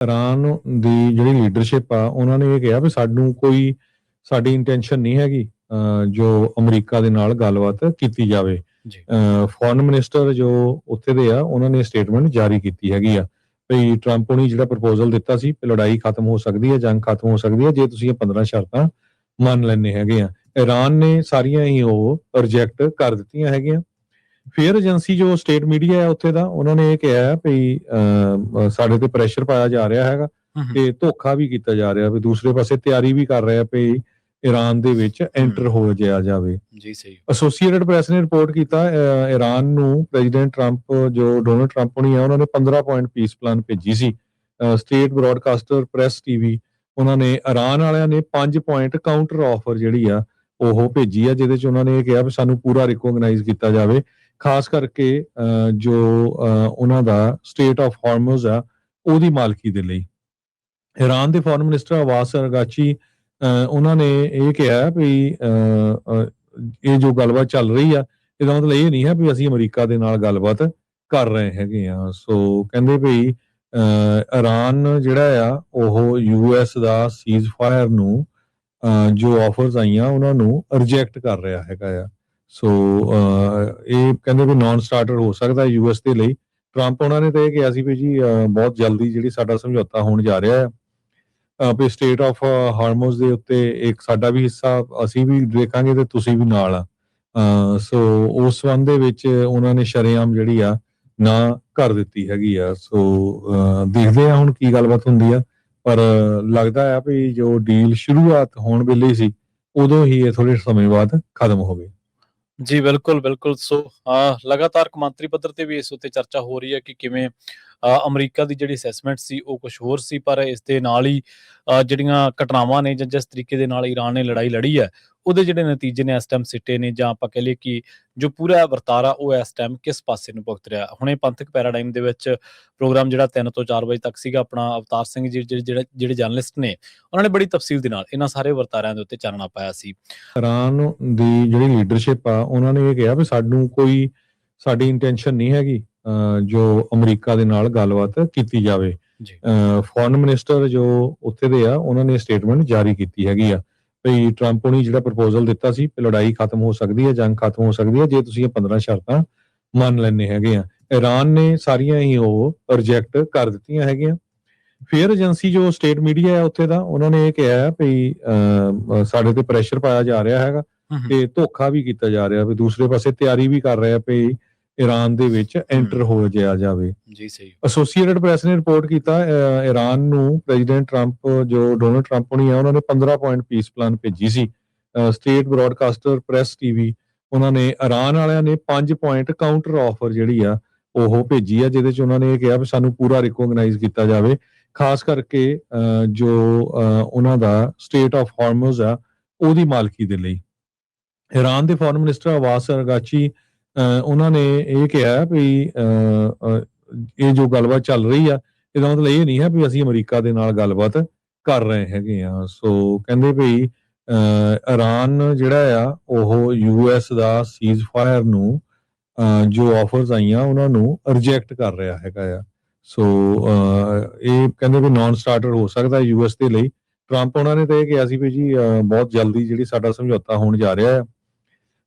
Iran ਦੀ ਜਿਹੜੀ leadership ਆ ਉਹਨਾਂ ਨੇ ਇਹ ਕਿਹਾ ਵੀ ਸਾਨੂੰ ਕੋਈ ਸਾਡੀ ਇੰਟੈਂਸ਼ਨ ਨਹੀਂ ਹੈਗੀ ਜੋ ਅਮਰੀਕਾ ਦੇ ਨਾਲ ਗੱਲਬਾਤ ਕੀਤੀ ਜਾਵੇ। ਜੀ ਫੋਰਨ ਮਿਨਿਸਟਰ ਜੋ ਉੱਥੇ ਦੇ ਆ ਉਹਨਾਂ ਨੇ ਸਟੇਟਮੈਂਟ ਜਾਰੀ ਕੀਤੀ ਹੈਗੀ ਆ ਵੀ ਟਰੰਪ ਨੇ ਜਿਹੜਾ ਪ੍ਰਪੋਜ਼ਲ ਦਿੱਤਾ ਸੀ ਵੀ ਲੜਾਈ ਖਤਮ ਹੋ ਸਕਦੀ ਹੈ, ਜੰਗ ਖਤਮ ਹੋ ਸਕਦੀ ਹੈ ਜੇ ਤੁਸੀਂ ਇਹ 15 ਸ਼ਰਤਾਂ ਮੰਨ ਲੈਣੇ ਹੈਗੇ ਆ। ਈਰਾਨ ਨੇ ਸਾਰੀਆਂ ਹੀ ਉਹ ਰਿਜੈਕਟ ਕਰ ਦਿੱਤੀਆਂ ਹੈਗੀਆਂ। ਫੇਅਰ ਏਜੰਸੀ ਜੋ ਸਟੇਟ ਮੀਡੀਆ ਹੈ ਉੱਥੇ ਦਾ ਉਹਨਾਂ ਨੇ ਇਹ ਕਿਹਾ ਵੀ ਸਾਡੇ ਤੇ ਪ੍ਰੈਸ਼ਰ ਪਾਇਆ ਜਾ ਰਿਹਾ ਹੈਗਾ ਤੇ ਧੋਖਾ ਵੀ ਕੀਤਾ ਜਾ ਰਿਹਾ ਵੀ ਦੂਸਰੇ ਪਾਸੇ ਤਿਆਰੀ ਵੀ ਕਰ ਰਿਹਾ ਵੀ ਈਰਾਨ ਦੇ ਵਿੱਚ ਐਂਟਰ ਹੋ ਜਾਇਆ ਜਾਵੇ। ਜੀ ਸਹੀ ਐਸੋਸੀਏਟਡ ਪ੍ਰੈਸ ਨੇ ਰਿਪੋਰਟ ਕੀਤਾ ਈਰਾਨ ਨੂੰ ਪ੍ਰੈਜ਼ੀਡੈਂਟ ਟਰੰਪ ਜੋ ਡੋਨਲਡ ਟਰੰਪ ਹੋਣੀ ਆ ਉਹਨਾਂ ਨੇ 15 ਪੁਆਇੰਟ ਪੀਸ ਪਲਾਨ ਭੇਜੀ ਸੀ। ਸਟੇਟ ਬ੍ਰੌਡਕਾਸਟਰ ਪ੍ਰੈਸ ਟੀਵੀ ਉਹਨਾਂ ਨੇ ਈਰਾਨ ਵਾਲਿਆਂ ਨੇ 5 ਪੁਆਇੰਟ ਕਾਊਂਟਰ ਆਫਰ ਜਿਹੜੀ ਆ ਉਹ ਭੇਜੀ ਆ ਜਿਹਦੇ ਚ ਉਹਨਾਂ ਨੇ ਇਹ ਕਿਹਾ ਵੀ ਸਾਨੂੰ ਪੂਰਾ ਰਿਕੋਗਨਾਈਜ਼ ਕੀਤਾ ਜਾਵੇ, ਖਾਸ ਕਰਕੇ ਜੋ ਉਹਨਾਂ ਦਾ ਸਟੇਟ ਆਫ ਹਾਰਮਜ਼ ਆ ਉਹਦੀ ਮਾਲਕੀ ਦੇ ਲਈ। ਈਰਾਨ ਦੇ ਫੋਰਨ ਮਿਨਿਸਟਰ ਅਬਾਸ ਅਰਗਾਚੀ ਉਹਨਾਂ ਨੇ ਇਹ ਕਿਹਾ ਵੀ ਇਹ ਜੋ ਗੱਲਬਾਤ ਚੱਲ ਰਹੀ ਆ ਇਹਦਾ ਮਤਲਬ ਇਹ ਨਹੀਂ ਹੈ ਵੀ ਅਸੀਂ ਅਮਰੀਕਾ ਦੇ ਨਾਲ ਗੱਲਬਾਤ ਕਰ ਰਹੇ ਹੈਗੇ ਆ। ਸੋ ਕਹਿੰਦੇ ਵੀ ਈਰਾਨ ਜਿਹੜਾ ਆ ਉਹ ਯੂਐਸ ਦਾ ਸੀਜ਼ ਫਾਇਰ ਨੂੰ ਜੋ ਆਫਰਸ ਆਈਆਂ ਉਹਨਾਂ ਨੂੰ ਰਿਜੈਕਟ ਕਰ ਰਿਹਾ ਹੈਗਾ ਆ। ਸੋ ਇਹ ਕਹਿੰਦੇ ਵੀ ਨਾਨ ਸਟਾਰਟਰ ਹੋ ਸਕਦਾ ਯੂਐਸ ਦੇ ਲਈ। ਟਰੰਪ ਉਹਨਾਂ ਨੇ ਤਾਂ ਇਹ ਕਿਹਾ ਸੀ ਵੀ ਜੀ ਬਹੁਤ ਜਲਦੀ ਜਿਹੜੀ ਸਾਡਾ ਸਮਝੌਤਾ ਹੋਣ ਜਾ ਰਿਹਾ ਹੈ ਵੀ ਸਟੇਟ ਆਫ ਹਾਰਮੋਜ਼ ਦੇ ਉੱਤੇ ਇੱਕ ਸਾਡਾ ਵੀ ਹਿੱਸਾ ਅਸੀਂ ਵੀ ਦੇਖਾਂਗੇ ਤੇ ਤੁਸੀਂ ਵੀ ਨਾਲ ਆ। ਸੋ ਉਸ ਸੰਬੰਧ ਦੇ ਵਿੱਚ ਉਹਨਾਂ ਨੇ ਸ਼ਰੇਆਮ ਜਿਹੜੀ ਆ ਨਾ ਕਰ ਦਿੱਤੀ ਹੈਗੀ ਆ। ਸੋ ਦੇਖਦੇ ਆ ਹੁਣ ਕੀ ਗੱਲਬਾਤ ਹੁੰਦੀ ਆ, ਪਰ ਲੱਗਦਾ ਆ ਵੀ ਜੋ ਡੀਲ ਸ਼ੁਰੂਆਤ ਹੋਣ ਵੇਲੇ ਸੀ ਉਦੋਂ ਹੀ ਇਹ ਥੋੜੇ ਸਮੇਂ ਬਾਅਦ ਖਤਮ ਹੋ ਗਈ। ਜੀ ਬਿਲਕੁਲ ਬਿਲਕੁਲ। ਸੋ ਲਗਾਤਾਰ ਕੌਮਾਂਤਰੀ ਪੱਧਰ ਤੇ ਵੀ ਇਸ ਉੱਤੇ ਚਰਚਾ ਹੋ ਰਹੀ ਹੈ ਕਿ ਕਿਵੇਂ ਅਮਰੀਕਾ ਦੀ ਜਿਹੜੀ ਅਸੈਸਮੈਂਟ ਸੀ ਉਹ ਕੁਝ ਹੋਰ ਸੀ, ਪਰ ਇਸ ਦੇ ਨਾਲ ਹੀ ਜਿਹੜੀਆਂ ਘਟਨਾਵਾਂ ਨੇ ਜਾਂ ਜਿਸ ਤਰੀਕੇ ਦੇ ਨਾਲ ਈਰਾਨ ਨੇ ਲੜਾਈ ਲੜੀ ਹੈ ਉਹਦੇ ਜਿਹੜੇ ਨਤੀਜੇ ਨੇ ਇਸ ਟਾਈਮ ਸਿੱਟੇ ਨੇ, ਜਾਂ ਆਪਾਂ ਕਹਿ ਲਈਏ ਕਿ ਜੋ ਪੂਰਾ ਵਰਤਾਰਾ ਉਹ ਇਸ ਟਾਈਮ ਕਿਸ ਪਾਸੇ ਨੂੰ ਭੁਗਤ ਰਿਹਾ। ਹੁਣੇ ਪੰਥਕ ਪੈਰਾਡਾਈਮ ਦੇ ਵਿੱਚ ਪ੍ਰੋਗਰਾਮ ਜਿਹੜਾ 3 ਤੋਂ 4 ਵਜੇ ਤੱਕ ਸੀਗਾ, ਆਪਣਾ ਅਵਤਾਰ ਸਿੰਘ ਜੀ ਜਿਹੜੇ ਜਰਨਲਿਸਟ ਨੇ ਉਹਨਾਂ ਨੇ ਬੜੀ ਤਫਸੀਲ ਦੇ ਨਾਲ ਇਹਨਾਂ ਸਾਰੇ ਵਰਤਾਰਿਆਂ ਦੇ ਉੱਤੇ ਚਾਨਣਾ ਪਾਇਆ ਸੀ। ਈਰਾਨ ਦੀ ਜਿਹੜੀ ਲੀਡਰਸ਼ਿਪ ਆ ਉਹਨਾਂ ਨੇ ਇਹ ਕਿਹਾ ਵੀ ਸਾਨੂੰ ਕੋਈ ਸਾਡੀ ਇੰਟੈਂਸ਼ਨ ਨਹੀਂ ਹੈਗੀ ਜੋ ਅਮਰੀਕਾ ਦੇ ਨਾਲ ਗੱਲਬਾਤ ਕੀਤੀ ਜਾਵੇ। ਜੀ ਫੋਰਨ ਮਿਨਿਸਟਰ ਜੋ ਉੱਥੇ ਦੇ ਆ ਉਹਨਾਂ ਨੇ ਸਟੇਟਮੈਂਟ ਜਾਰੀ ਕੀਤੀ ਹੈਗੀ ਆ ਵੀ ਟਰੰਪ ਨੇ ਜਿਹੜਾ ਪ੍ਰਪੋਜ਼ਲ ਦਿੱਤਾ ਸੀ ਵੀ ਲੜਾਈ ਖਤਮ ਹੋ ਸਕਦੀ ਹੈ, ਜੰਗ ਖਤਮ ਹੋ ਸਕਦੀ ਹੈ ਜੇ ਤੁਸੀਂ ਇਹ 15 ਸ਼ਰਤਾਂ ਮੰਨ ਲੈਣੇ ਹੈਗੇ ਆ। ਈਰਾਨ ਨੇ ਸਾਰੀਆਂ ਹੀ ਉਹ ਰਿਜੈਕਟ ਕਰ ਦਿੱਤੀਆਂ ਹੈਗੀਆਂ। ਫੇਅਰ ਏਜੰਸੀ ਜੋ ਸਟੇਟ ਮੀਡੀਆ ਹੈ ਉੱਥੇ ਦਾ ਉਹਨਾਂ ਨੇ ਇਹ ਕਿਹਾ ਵੀ ਸਾਡੇ ਤੇ ਪ੍ਰੈਸ਼ਰ ਪਾਇਆ ਜਾ ਰਿਹਾ ਹੈਗਾ ਤੇ ਧੋਖਾ ਵੀ ਕੀਤਾ ਜਾ ਰਿਹਾ ਵੀ ਦੂਸਰੇ ਪਾਸੇ ਤਿਆਰੀ ਵੀ ਕਰ ਰਿਹਾ ਵੀ ਈਰਾਨ ਦੇ ਵਿੱਚ ਐਂਟਰ ਹੋ ਜਾਇਆ ਜਾਵੇ। ਜੀ ਸਹੀ ਐਸੋਸੀਏਟਡ ਪ੍ਰੈਸ ਨੇ ਰਿਪੋਰਟ ਕੀਤਾ ਈਰਾਨ ਨੂੰ ਪ੍ਰੈਜ਼ੀਡੈਂਟ ਟਰੰਪ ਜੋ ਡੋਨਲਡ ਟਰੰਪ ਹੋਣੀ ਆ ਉਹਨਾਂ ਨੇ 15 ਪੁਆਇੰਟ ਪੀਸ ਪਲਾਨ ਭੇਜੀ ਸੀ। ਸਟੇਟ ਬ੍ਰੌਡਕਾਸਟਰ ਪ੍ਰੈਸ ਟੀਵੀ ਉਹਨਾਂ ਨੇ ਈਰਾਨ ਵਾਲਿਆਂ ਨੇ 5 ਪੁਆਇੰਟ ਕਾਊਂਟਰ ਆਫਰ ਜਿਹੜੀ ਆ ਉਹ ਭੇਜੀ ਆ ਜਿਹਦੇ ਚ ਉਹਨਾਂ ਨੇ ਇਹ ਕਿਹਾ ਵੀ ਸਾਨੂੰ ਪੂਰਾ ਰਿਕੋਗਨਾਈਜ਼ ਕੀਤਾ ਜਾਵੇ, ਖਾਸ ਕਰਕੇ ਜੋ ਉਹਨਾਂ ਦਾ ਸਟੇਟ ਆਫ ਹਾਰਮਜ਼ ਆ ਉਹਦੀ ਮਾਲਕੀ ਦੇ ਲਈ। ਈਰਾਨ ਦੇ ਫੋਰਨ ਮਿਨਿਸਟਰ ਅਬਾਸ ਅਰਗਾਚੀ ਉਹਨਾਂ ਨੇ ਇਹ ਕਿਹਾ ਵੀ ਇਹ ਜੋ ਗੱਲਬਾਤ ਚੱਲ ਰਹੀ ਆ ਇਹਦਾ ਮਤਲਬ ਇਹ ਨਹੀਂ ਹੈ ਵੀ ਅਸੀਂ ਅਮਰੀਕਾ ਦੇ ਨਾਲ ਗੱਲਬਾਤ ਕਰ ਰਹੇ ਹੈਗੇ ਆ। ਸੋ ਕਹਿੰਦੇ ਵੀ ਈਰਾਨ ਜਿਹੜਾ ਆ ਉਹ ਯੂਐਸ ਦਾ ਸੀਜ਼ ਫਾਇਰ ਨੂੰ ਜੋ ਆਫਰਸ ਆਈਆਂ ਉਹਨਾਂ ਨੂੰ ਰਿਜੈਕਟ ਕਰ ਰਿਹਾ ਹੈਗਾ ਆ। ਸੋ ਇਹ ਕਹਿੰਦੇ ਵੀ ਨਾਨ ਸਟਾਰਟਰ ਹੋ ਸਕਦਾ ਯੂਐਸ ਦੇ ਲਈ। ਟਰੰਪ ਉਹਨਾਂ ਨੇ ਤਾਂ ਇਹ ਕਿਹਾ ਸੀ ਵੀ ਜੀ ਬਹੁਤ ਜਲਦੀ ਜਿਹੜੀ ਸਾਡਾ ਸਮਝੌਤਾ ਹੋਣ ਜਾ ਰਿਹਾ ਹੈ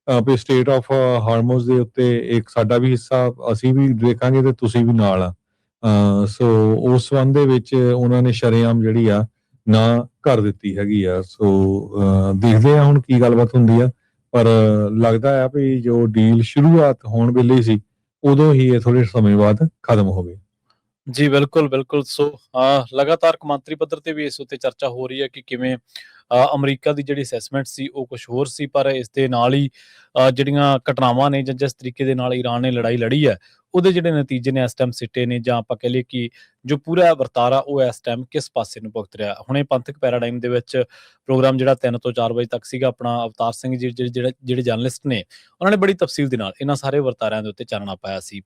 ਵੀ ਸਟੇਟ ਆਫ ਹਾਰਮੋਜ਼ ਦੇ ਉੱਤੇ ਇੱਕ ਸਾਡਾ ਵੀ ਹਿੱਸਾ ਅਸੀਂ ਵੀ ਦੇਖਾਂਗੇ ਤੇ ਤੁਸੀਂ ਵੀ ਨਾਲ ਆ। ਸੋ ਉਸ ਸੰਬੰਧ ਦੇ ਵਿੱਚ ਉਹਨਾਂ ਨੇ ਸ਼ਰੇਆਮ ਜਿਹੜੀ ਆ ਨਾ ਕਰ ਦਿੱਤੀ ਹੈਗੀ ਆ। ਸੋ ਦੇਖਦੇ ਆ ਹੁਣ ਕੀ ਗੱਲਬਾਤ ਹੁੰਦੀ ਆ, ਪਰ ਲੱਗਦਾ ਆ ਵੀ ਜੋ ਡੀਲ ਸ਼ੁਰੂਆਤ ਹੋਣ ਵੇਲੇ ਸੀ ਉਦੋਂ ਹੀ ਇਹ ਥੋੜੇ ਸਮੇਂ ਬਾਅਦ ਖਤਮ ਹੋ ਗਈ। ਜੀ ਬਿਲਕੁਲ ਬਿਲਕੁਲ। ਸੋ ਲਗਾਤਾਰ ਕੌਮਾਂਤਰੀ ਪੱਧਰ ਤੇ ਵੀ ਇਸ ਉੱਤੇ ਚਰਚਾ ਹੋ ਰਹੀ ਹੈ ਕਿ ਕਿਵੇਂ ਅਮਰੀਕਾ ਦੀ ਜਿਹੜੀ ਅਸੈਸਮੈਂਟ ਸੀ ਉਹ ਕੁਝ ਹੋਰ ਸੀ, ਪਰ ਇਸ ਦੇ ਨਾਲ ਹੀ ਜਿਹੜੀਆਂ ਘਟਨਾਵਾਂ ਨੇ ਜਾਂ ਜਿਸ ਤਰੀਕੇ ਦੇ ਨਾਲ ਈਰਾਨ ਨੇ ਲੜਾਈ ਲੜੀ ਹੈ ਉਹਦੇ ਜਿਹੜੇ ਨਤੀਜੇ ਨੇ ਇਸ ਟਾਈਮ ਸਿੱਟੇ ਨੇ, ਜਾਂ ਆਪਾਂ ਕਹਿ ਲਈਏ ਕਿ ਜੋ ਪੂਰਾ ਵਰਤਾਰਾ ਉਹ ਇਸ ਟਾਈਮ ਕਿਸ ਪਾਸੇ ਨੂੰ ਭੁਗਤ ਰਿਹਾ। ਹੁਣੇ ਪੰਥਕ ਪੈਰਾਡਾਈਮ ਦੇ ਵਿੱਚ ਪ੍ਰੋਗਰਾਮ ਜਿਹੜਾ 3 ਤੋਂ 4 ਵਜੇ ਤੱਕ ਸੀਗਾ, ਆਪਣਾ ਅਵਤਾਰ ਸਿੰਘ ਜੀ ਜਿਹੜੇ ਜਰਨਲਿਸਟ ਨੇ ਉਹਨਾਂ ਨੇ ਬੜੀ ਤਫਸੀਲ ਦੇ ਨਾਲ ਇਹਨਾਂ ਸਾਰੇ ਵਰਤਾਰਿਆਂ ਦੇ ਉੱਤੇ ਚਾਨਣਾ ਪਾਇਆ ਸੀ।